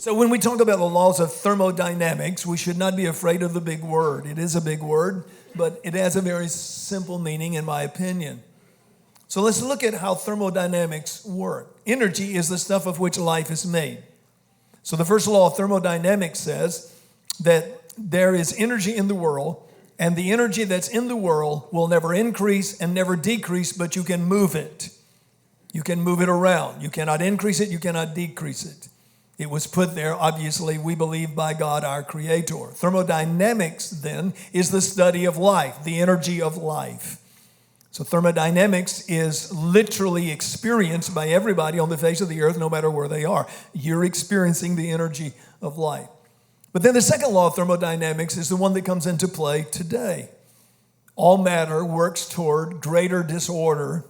So when we talk about the laws of thermodynamics, we should not be afraid of the big word. It is a big word, but it has a very simple meaning in my opinion. So let's look at how thermodynamics work. Energy is the stuff of which life is made. So the first law of thermodynamics says that there is energy in the world, and the energy that's in the world will never increase and never decrease, but you can move it. You can move it around. You cannot increase it, you cannot decrease it. It was put there, obviously, we believe, by God, our Creator. Thermodynamics, then, is the study of life, the energy of life. So thermodynamics is literally experienced by everybody on the face of the earth, no matter where they are. You're experiencing the energy of life. But then the second law of thermodynamics is the one that comes into play today. All matter works toward greater disorder,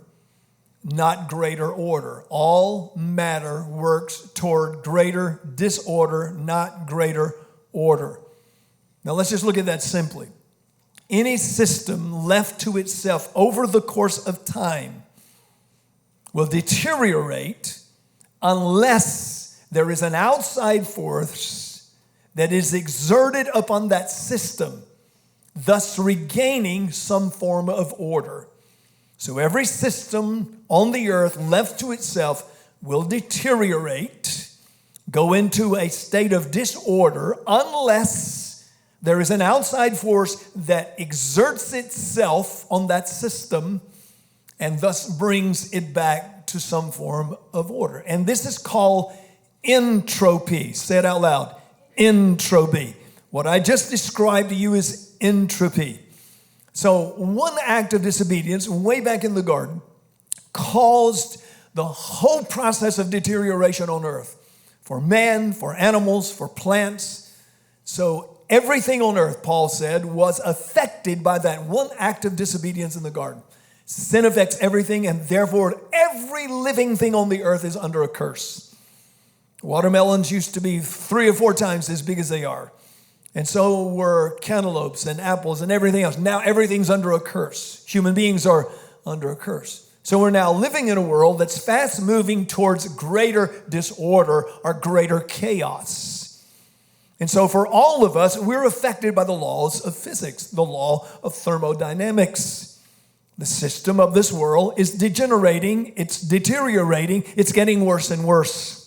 not greater order. All matter works toward greater disorder, not greater order. Now let's just look at that simply. Any system left to itself over the course of time will deteriorate unless there is an outside force that is exerted upon that system, thus regaining some form of order. So every system on the earth left to itself will deteriorate, go into a state of disorder, unless there is an outside force that exerts itself on that system and thus brings it back to some form of order. And this is called entropy. Say it out loud. Entropy. What I just described to you is entropy. So one act of disobedience way back in the garden caused the whole process of deterioration on earth for man, for animals, for plants. So everything on earth, Paul said, was affected by that one act of disobedience in the garden. Sin affects everything, and therefore every living thing on the earth is under a curse. Watermelons used to be 3 or 4 times as big as they are. And so were cantaloupes and apples and everything else. Now everything's under a curse. Human beings are under a curse. So we're now living in a world that's fast moving towards greater disorder or greater chaos. And so for all of us, we're affected by the laws of physics, the law of thermodynamics. The system of this world is degenerating, it's deteriorating, it's getting worse and worse.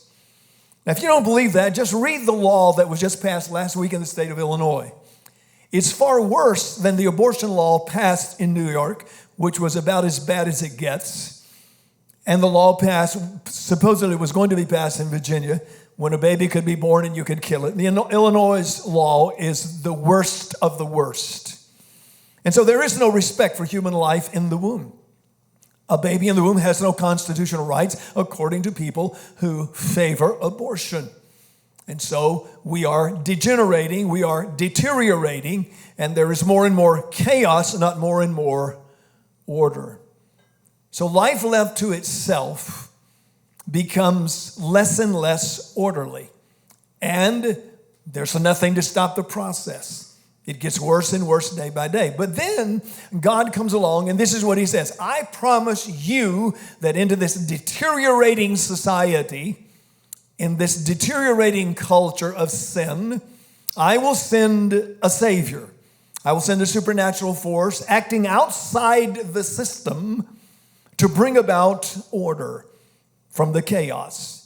Now, if you don't believe that, just read the law that was just passed last week in the state of Illinois. It's far worse than the abortion law passed in New York, which was about as bad as it gets. And the law passed, supposedly was going to be passed in Virginia, when a baby could be born and you could kill it. The Illinois law is the worst of the worst. And so there is no respect for human life in the womb. A baby in the womb has no constitutional rights according to people who favor abortion. And so we are degenerating, we are deteriorating, and there is more and more chaos, not more and more order. So life left to itself becomes less and less orderly. And there's nothing to stop the process. It gets worse and worse day by day. But then God comes along, and this is what he says. I promise you that into this deteriorating society, in this deteriorating culture of sin, I will send a Savior. I will send a supernatural force acting outside the system to bring about order from the chaos.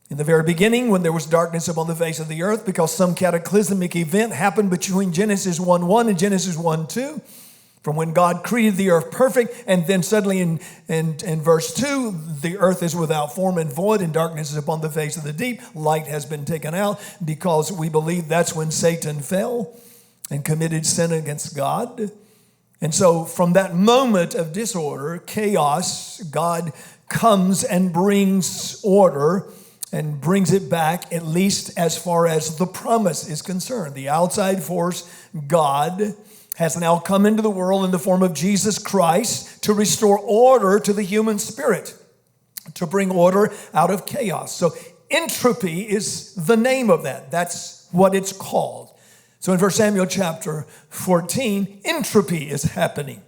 In the very beginning, when there was darkness upon the face of the earth, because some cataclysmic event happened between Genesis 1:1 and Genesis 1:2, from when God created the earth perfect, and then suddenly in verse 2, the earth is without form and void, and darkness is upon the face of the deep. Light has been taken out, because we believe that's when Satan fell and committed sin against God. And so from that moment of disorder, chaos, God comes and brings order and brings it back, at least as far as the promise is concerned. The outside force, God, has now come into the world in the form of Jesus Christ to restore order to the human spirit, to bring order out of chaos. So entropy is the name of that. That's what it's called. So in 1 Samuel chapter 14, entropy is happening.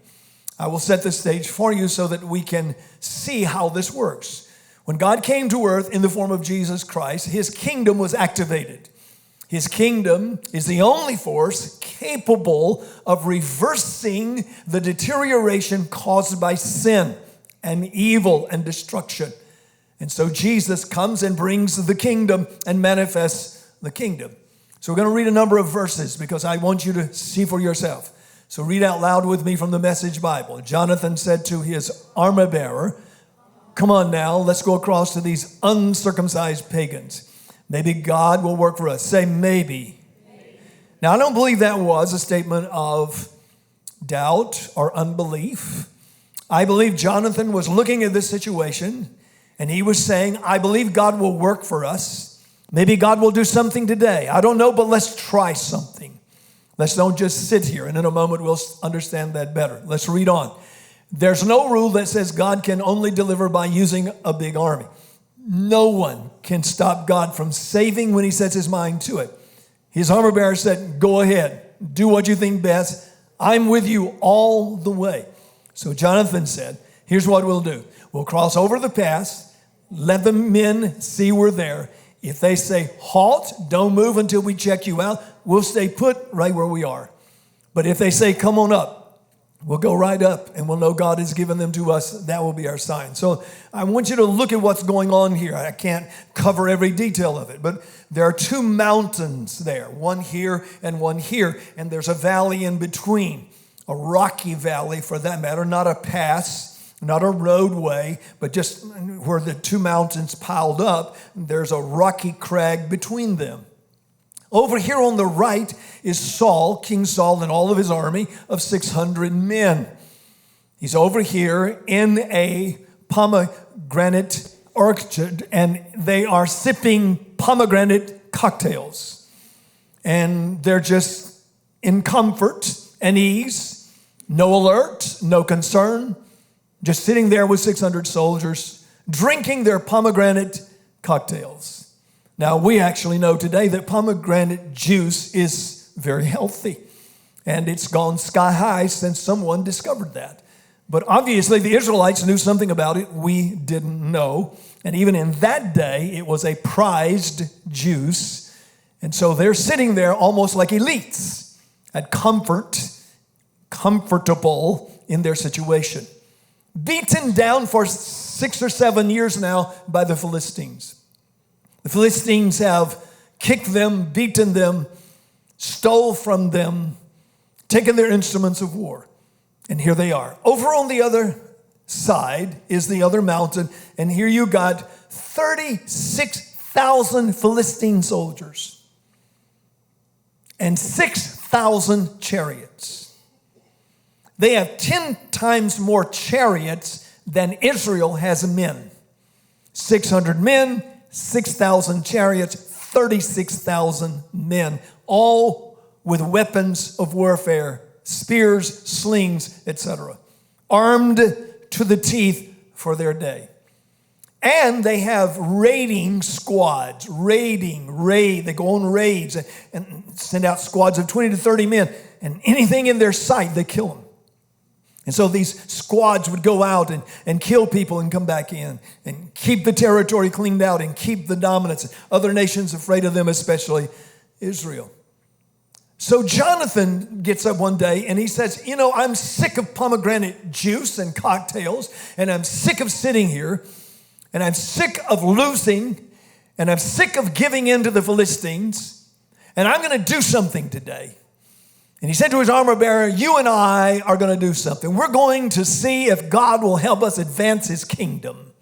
I will set the stage for you so that we can see how this works. When God came to earth in the form of Jesus Christ, his kingdom was activated. His kingdom is the only force capable of reversing the deterioration caused by sin and evil and destruction. And so Jesus comes and brings the kingdom and manifests the kingdom. So we're going to read a number of verses because I want you to see for yourself. So read out loud with me from the Message Bible. Jonathan said to his armor bearer, come on now, let's go across to these uncircumcised pagans. Maybe God will work for us. Say maybe. Now, I don't believe that was a statement of doubt or unbelief. I believe Jonathan was looking at this situation and he was saying, I believe God will work for us. Maybe God will do something today. I don't know, but let's try something. Let's don't just sit here, and in a moment we'll understand that better. Let's read on. There's no rule that says God can only deliver by using a big army. No one can stop God from saving when he sets his mind to it. His armor bearer said, go ahead, do what you think best. I'm with you all the way. So Jonathan said, here's what we'll do. We'll cross over the pass, let the men see we're there. If they say, halt, don't move until we check you out, we'll stay put right where we are. But if they say, come on up, we'll go right up and we'll know God has given them to us. That will be our sign. So I want you to look at what's going on here. I can't cover every detail of it, but there are two mountains there, one here and one here, and there's a valley in between, a rocky valley for that matter, not a pass, not a roadway, but just where the two mountains piled up, there's a rocky crag between them. Over here on the right is Saul, King Saul, and all of his army of 600 men. He's over here in a pomegranate orchard, and they are sipping pomegranate cocktails. And they're just in comfort and ease, no alert, no concern, just sitting there with 600 soldiers, drinking their pomegranate cocktails. Now, we actually know today that pomegranate juice is very healthy, and it's gone sky high since someone discovered that. But obviously, the Israelites knew something about it we didn't know, and even in that day, it was a prized juice, and so they're sitting there almost like elites, at comfortable in their situation. Beaten down for 6 or 7 years now by the Philistines. The Philistines have kicked them, beaten them, stole from them, taken their instruments of war. And here they are. Over on the other side is the other mountain, and here you got 36,000 Philistine soldiers and 6,000 chariots. They have 10 times more chariots than Israel has men. 600 men, 6,000 chariots, 36,000 men, all with weapons of warfare, spears, slings, etc., armed to the teeth for their day. And they have raiding squads, they go on raids and send out squads of 20 to 30 men, and anything in their sight, they kill them. And so these squads would go out and kill people and come back in and keep the territory cleaned out and keep the dominance. Other nations afraid of them, especially Israel. So Jonathan gets up one day and he says, I'm sick of pomegranate juice and cocktails, and I'm sick of sitting here, and I'm sick of losing, and I'm sick of giving in to the Philistines, and I'm going to do something today. And he said to his armor bearer, you and I are going to do something. We're going to see if God will help us advance his kingdom.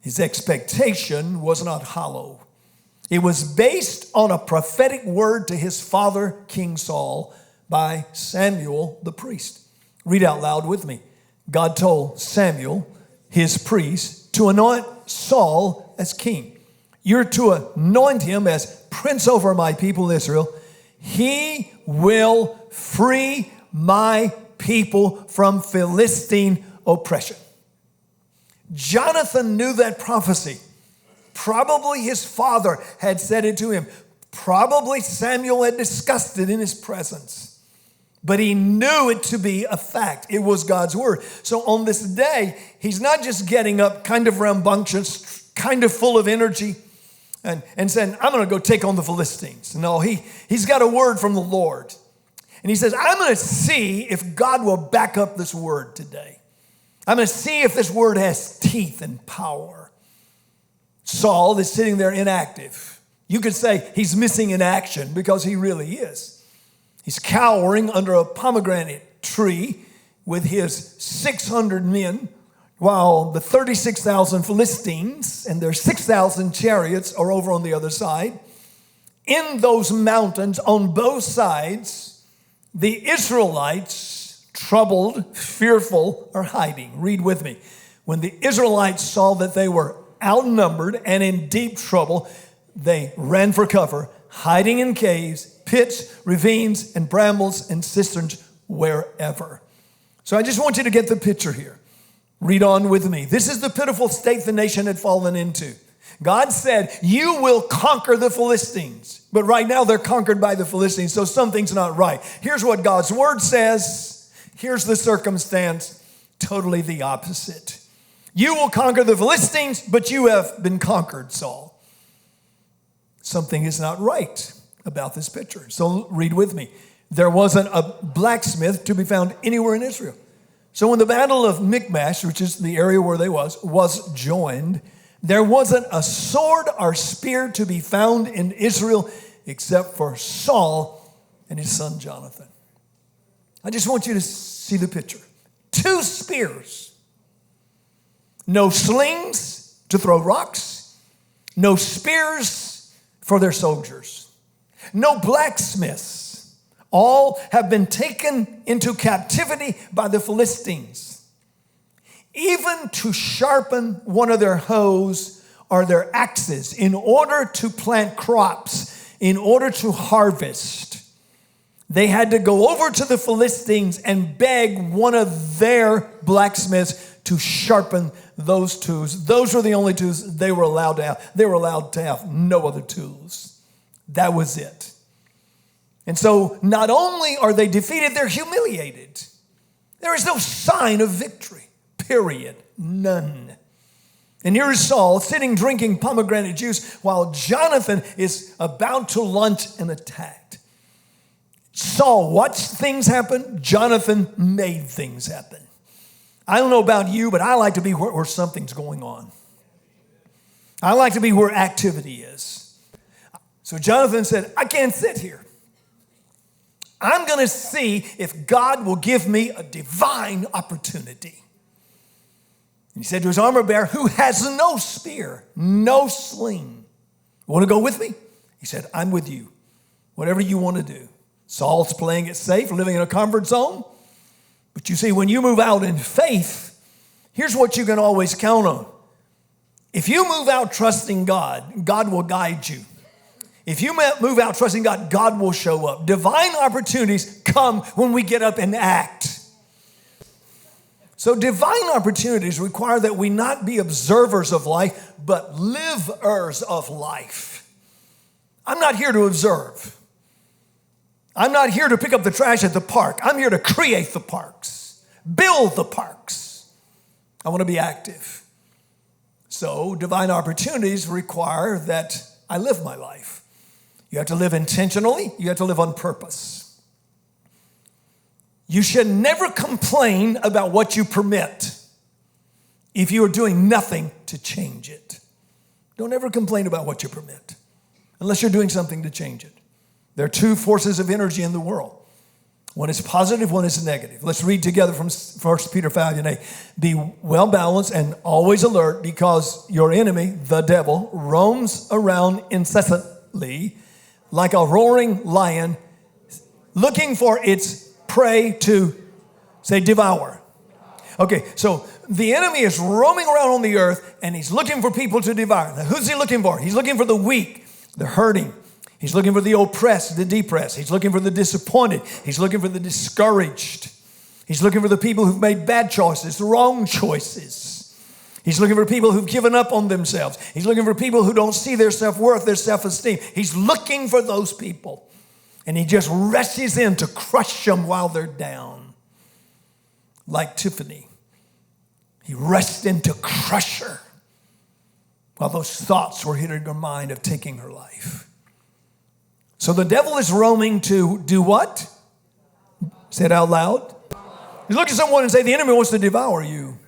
His expectation was not hollow. It was based on a prophetic word to his father, King Saul, by Samuel the priest. Read out loud with me. God told Samuel, his priest, to anoint Saul as king. You're to anoint him as prince over my people Israel. He will free my people from Philistine oppression. Jonathan knew that prophecy. Probably his father had said it to him. Probably Samuel had discussed it in his presence. but he knew it to be a fact. It was God's word. So on this day, he's not just getting up kind of rambunctious, kind of full of energy and saying, I'm going to go take on the Philistines. No, he's got a word from the Lord. And he says, I'm going to see if God will back up this word today. I'm going to see if this word has teeth and power. Saul is sitting there inactive. You could say he's missing in action because he really is. He's cowering under a pomegranate tree with his 600 men, while the 36,000 Philistines and their 6,000 chariots are over on the other side. In those mountains on both sides, the Israelites, troubled, fearful, are hiding. Read with me. When the Israelites saw that they were outnumbered and in deep trouble, they ran for cover, hiding in caves, pits, ravines, and brambles and cisterns, wherever. So I just want you to get the picture here. Read on with me. This is the pitiful state the nation had fallen into. God said, you will conquer the Philistines. But right now they're conquered by the Philistines, so something's not right. Here's what God's word says. Here's the circumstance. Totally the opposite. You will conquer the Philistines, but you have been conquered, Saul. Something is not right about this picture. So read with me. There wasn't a blacksmith to be found anywhere in Israel. So when the battle of Michmash, which is the area where they was joined, there wasn't a sword or spear to be found in Israel except for Saul and his son Jonathan. I just want you to see the picture. 2 spears. No slings to throw rocks. No spears for their soldiers. No blacksmiths. All have been taken into captivity by the Philistines. Even to sharpen one of their hoes or their axes in order to plant crops, in order to harvest, they had to go over to the Philistines and beg one of their blacksmiths to sharpen those tools. Those were the only tools they were allowed to have. They were allowed to have no other tools. That was it. And so not only are they defeated, they're humiliated. There is no sign of victory, period, none. And here is Saul sitting drinking pomegranate juice while Jonathan is about to launch an attack. Saul watched things happen. Jonathan made things happen. I don't know about you, but I like to be where something's going on. I like to be where activity is. So Jonathan said, I can't sit here. I'm going to see if God will give me a divine opportunity. And he said to his armor bearer, who has no spear, no sling, want to go with me? He said, I'm with you. Whatever you want to do. Saul's playing it safe, living in a comfort zone. But you see, when you move out in faith, here's what you can always count on. If you move out trusting God, God will guide you. If you move out trusting God, God will show up. Divine opportunities come when we get up and act. So divine opportunities require that we not be observers of life, but livers of life. I'm not here to observe. I'm not here to pick up the trash at the park. I'm here to create the parks, build the parks. I want to be active. So divine opportunities require that I live my life. You have to live intentionally. You have to live on purpose. You should never complain about what you permit if you are doing nothing to change it. Don't ever complain about what you permit unless you're doing something to change it. There are 2 forces of energy in the world. One is positive, one is negative. Let's read together from 1 Peter 5:8. Be well balanced and always alert because your enemy, the devil, roams around incessantly like a roaring lion, looking for its prey to, say, devour. Okay, so the enemy is roaming around on the earth, and he's looking for people to devour. Now, who's he looking for? He's looking for the weak, the hurting. He's looking for the oppressed, the depressed. He's looking for the disappointed. He's looking for the discouraged. He's looking for the people who've made bad choices, the wrong choices. He's looking for people who've given up on themselves. He's looking for people who don't see their self-worth, their self-esteem. He's looking for those people. And he just rushes in to crush them while they're down. Like Tiffany. He rushed in to crush her while those thoughts were hitting her mind of taking her life. So the devil is roaming to do what? Say it out loud. You look at someone and say, the enemy wants to devour you.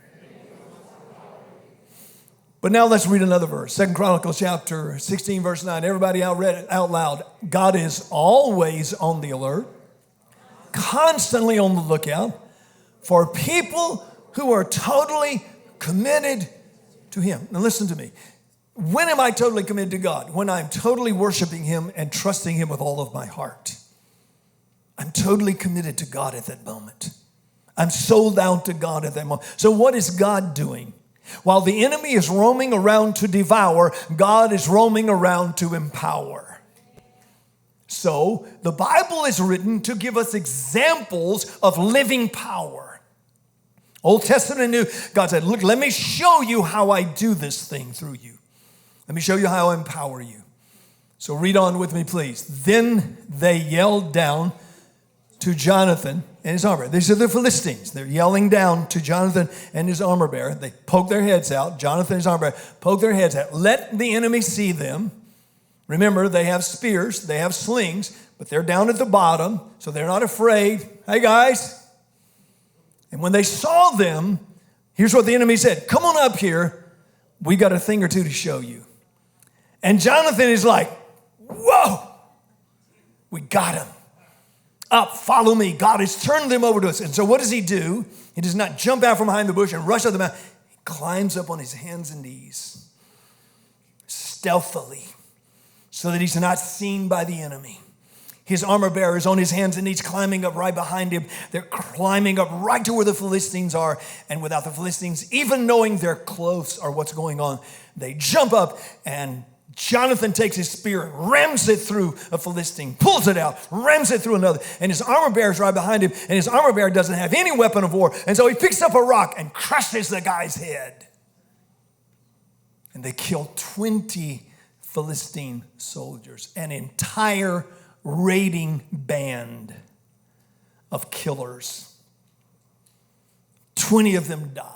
But now let's read another verse. 2 Chronicles chapter 16, verse 9. Everybody read it out loud. God is always on the alert, constantly on the lookout for people who are totally committed to him. Now listen to me. When am I totally committed to God? When I'm totally worshiping him and trusting him with all of my heart. I'm totally committed to God at that moment. I'm sold out to God at that moment. So what is God doing? While the enemy is roaming around to devour, God is roaming around to empower. So the Bible is written to give us examples of living power. Old Testament and New, God said, look, let me show you how I do this thing through you. Let me show you how I empower you. So read on with me, please. Then they yelled down to Jonathan and his armor. These are the Philistines. They're yelling down to Jonathan and his armor bearer. They poke their heads out. Jonathan and his armor bearer poke their heads out. Let the enemy see them. Remember, they have spears. They have slings. But they're down at the bottom, so they're not afraid. Hey, guys. And when they saw them, here's what the enemy said. Come on up here. We got a thing or two to show you. And Jonathan is like, whoa. We got him. Up, follow me. God has turned them over to us. And so what does he do? He does not jump out from behind the bush and rush up the mountain. He climbs up on his hands and knees, stealthily, so that he's not seen by the enemy. His armor bearer is on his hands and knees, climbing up right behind him. They're climbing up right to where the Philistines are. And without the Philistines even knowing they're close or what's going on, they jump up, and Jonathan takes his spear and rams it through a Philistine, pulls it out, rams it through another, and his armor bearer is right behind him, and his armor bearer doesn't have any weapon of war, and so he picks up a rock and crushes the guy's head. And they kill 20 Philistine soldiers, an entire raiding band of killers. 20 of them die.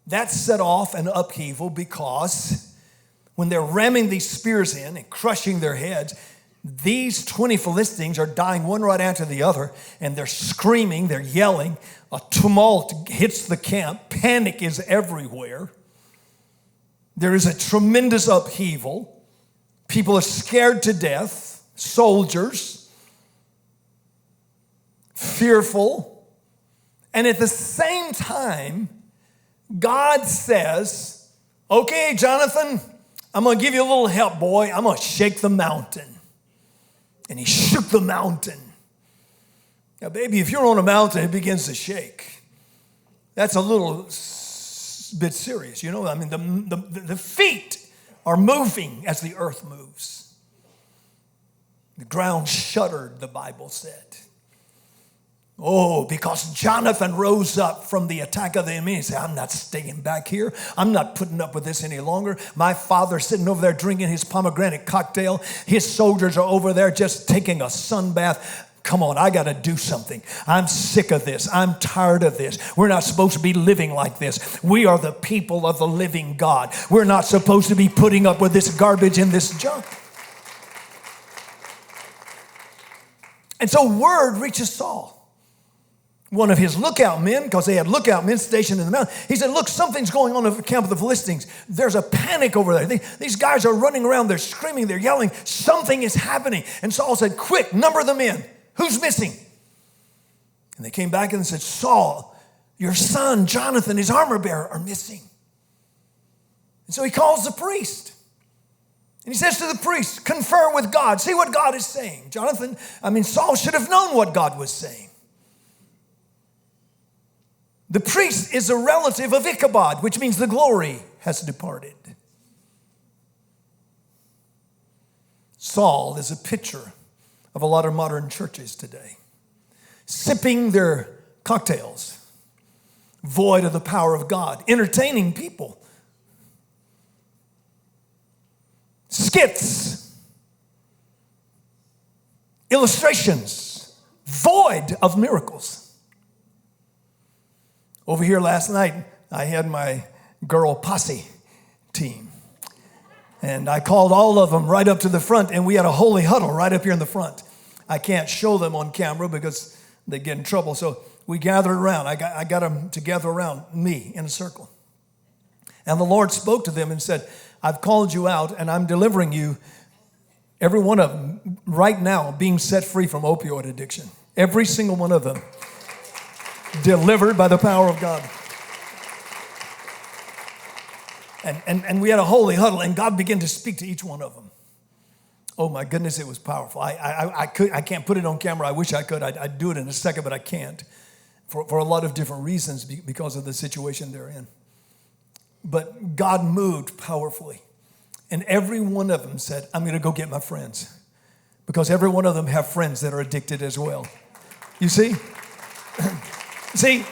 That set off an upheaval because when they're ramming these spears in and crushing their heads, these 20 Philistines are dying one right after the other, and they're screaming, they're yelling. A tumult hits the camp. Panic is everywhere. There is a tremendous upheaval. People are scared to death, soldiers, fearful. And at the same time, God says, okay, Jonathan, I'm going to give you a little help, boy. I'm going to shake the mountain. And he shook the mountain. Now, baby, if you're on a mountain, it begins to shake. That's a little bit serious, you know. I mean, the feet are moving as the earth moves. The ground shuddered, the Bible said. Oh, because Jonathan rose up from the attack of the enemy and said, I'm not staying back here. I'm not putting up with this any longer. My father's sitting over there drinking his pomegranate cocktail. His soldiers are over there just taking a sun bath. Come on, I got to do something. I'm sick of this. I'm tired of this. We're not supposed to be living like this. We are the people of the living God. We're not supposed to be putting up with this garbage and this junk. And so word reaches Saul, one of his lookout men, because they had lookout men stationed in the mountain. He said, look, something's going on in the camp of the Philistines. There's a panic over there. These guys are running around. They're screaming. They're yelling. Something is happening. And Saul said, quick, number them in. Who's missing? And they came back and said, Saul, your son, Jonathan, his armor bearer are missing. And so he calls the priest. And he says to the priest, confer with God. See what God is saying. Saul should have known what God was saying. The priest is a relative of Ichabod, which means the glory has departed. Saul is a picture of a lot of modern churches today, sipping their cocktails, void of the power of God, entertaining people, skits, illustrations, void of miracles. Over here last night, I had my girl posse team. And I called all of them right up to the front, and we had a holy huddle right up here in the front. I can't show them on camera because they get in trouble. So we gathered around. I got them to gather around me in a circle. And the Lord spoke to them and said, I've called you out, and I'm delivering you, every one of them, right now, being set free from opioid addiction. Every single one of them delivered by the power of God. And we had a holy huddle, and God began to speak to each one of them. Oh my goodness, it was powerful. I can't put it on camera. I wish I could. I'd do it in a second, but I can't for a lot of different reasons because of the situation they're in. But God moved powerfully. And every one of them said, I'm going to go get my friends. Because every one of them have friends that are addicted as well. You see? See,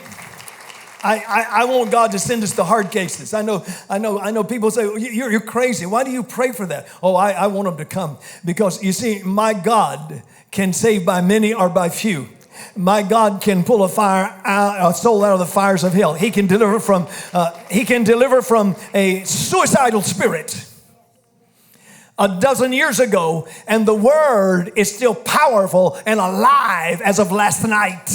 I want God to send us the hard cases. I know people say, you're crazy. Why do you pray for that? Oh, I want them to come. Because you see, my God can save by many or by few. My God can pull a soul out of the fires of hell. He can deliver from a suicidal spirit. A dozen years ago, and the word is still powerful and alive as of last night.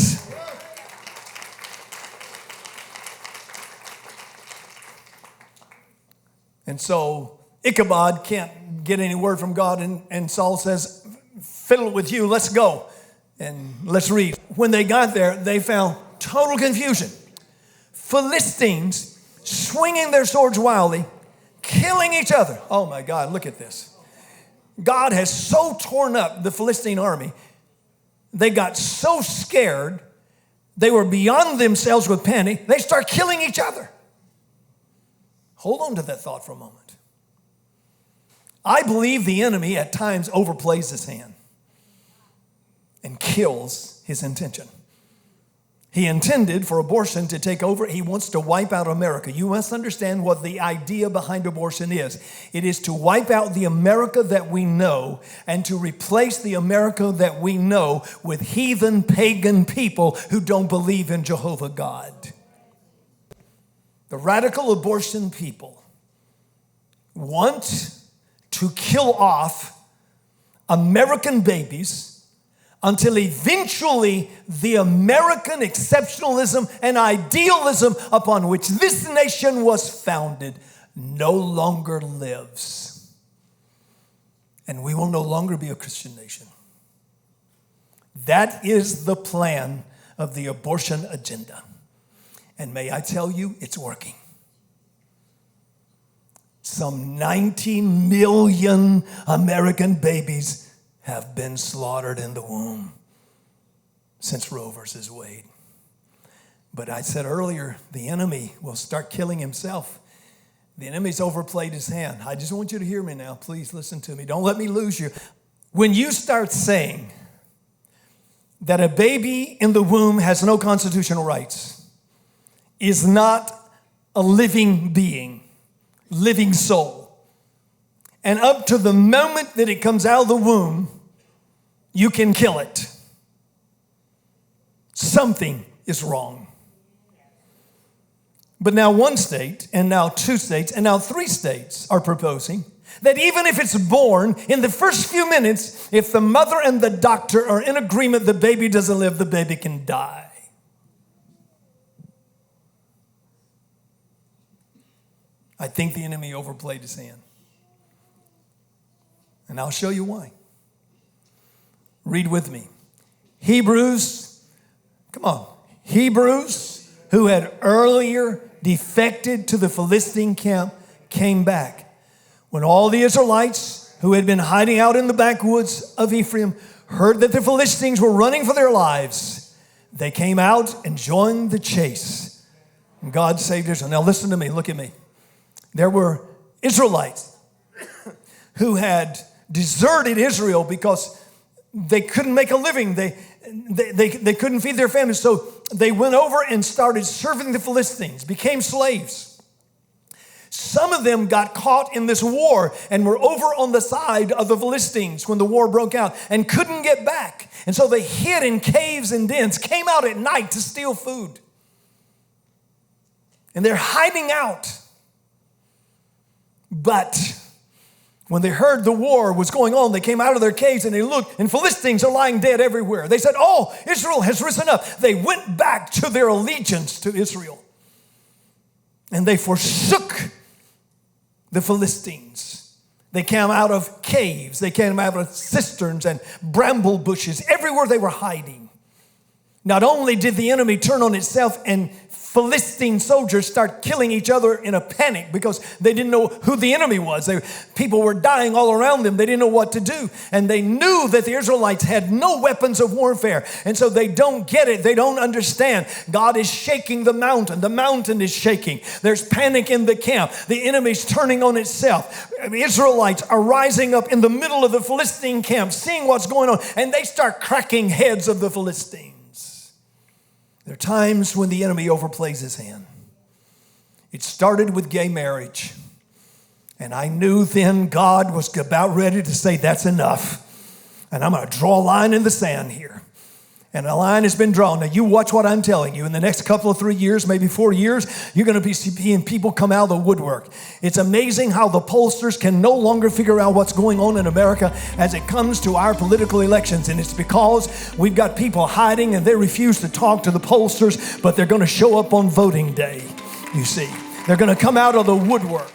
And so Ichabod can't get any word from God, and Saul says, fiddle with you, let's go. And let's read. When they got there, they found total confusion. Philistines swinging their swords wildly, killing each other. Oh my God, look at this. God has so torn up the Philistine army. They got so scared. They were beyond themselves with panic. They start killing each other. Hold on to that thought for a moment. I believe the enemy at times overplays his hand and kills his intention. He intended for abortion to take over. He wants to wipe out America. You must understand what the idea behind abortion is. It is to wipe out the America that we know and to replace the America that we know with heathen, pagan people who don't believe in Jehovah God. The radical abortion people want to kill off American babies until eventually the American exceptionalism and idealism upon which this nation was founded no longer lives. And we will no longer be a Christian nation. That is the plan of the abortion agenda. And may I tell you, it's working. Some 90 million American babies have been slaughtered in the womb since Roe versus Wade. But I said earlier, the enemy will start killing himself. The enemy's overplayed his hand. I just want you to hear me now. Please listen to me. Don't let me lose you. When you start saying that a baby in the womb has no constitutional rights, is not a living being, living soul, and up to the moment that it comes out of the womb, you can kill it, something is wrong. But now one state, and now two states, and now three states are proposing that even if it's born, in the first few minutes, if the mother and the doctor are in agreement the baby doesn't live, the baby can die. I think the enemy overplayed his hand. And I'll show you why. Read with me. Hebrews, come on. Hebrews, who had earlier defected to the Philistine camp, came back. When all the Israelites who had been hiding out in the backwoods of Ephraim heard that the Philistines were running for their lives, they came out and joined the chase. And God saved Israel. Now listen to me. Look at me. There were Israelites who had deserted Israel because they couldn't make a living. They couldn't feed their families. So they went over and started serving the Philistines, became slaves. Some of them got caught in this war and were over on the side of the Philistines when the war broke out and couldn't get back. And so they hid in caves and dens, came out at night to steal food. And they're hiding out. But when they heard the war was going on, they came out of their caves and they looked, and Philistines are lying dead everywhere. They said, oh, Israel has risen up. They went back to their allegiance to Israel. And they forsook the Philistines. They came out of caves. They came out of cisterns and bramble bushes, everywhere they were hiding. Not only did the enemy turn on itself and Philistine soldiers start killing each other in a panic because they didn't know who the enemy was. People were dying all around them. They didn't know what to do. And they knew that the Israelites had no weapons of warfare. And so they don't get it. They don't understand. God is shaking the mountain. The mountain is shaking. There's panic in the camp. The enemy's turning on itself. The Israelites are rising up in the middle of the Philistine camp, seeing what's going on. And they start cracking heads of the Philistines. There are times when the enemy overplays his hand. It started with gay marriage. And I knew then God was about ready to say, that's enough. And I'm going to draw a line in the sand here. And a line has been drawn. Now you watch what I'm telling you. In the next couple of 3 years, maybe 4 years, you're going to be seeing people come out of the woodwork. It's amazing how the pollsters can no longer figure out what's going on in America as it comes to our political elections. And it's because we've got people hiding and they refuse to talk to the pollsters, but they're going to show up on voting day, you see. They're going to come out of the woodwork.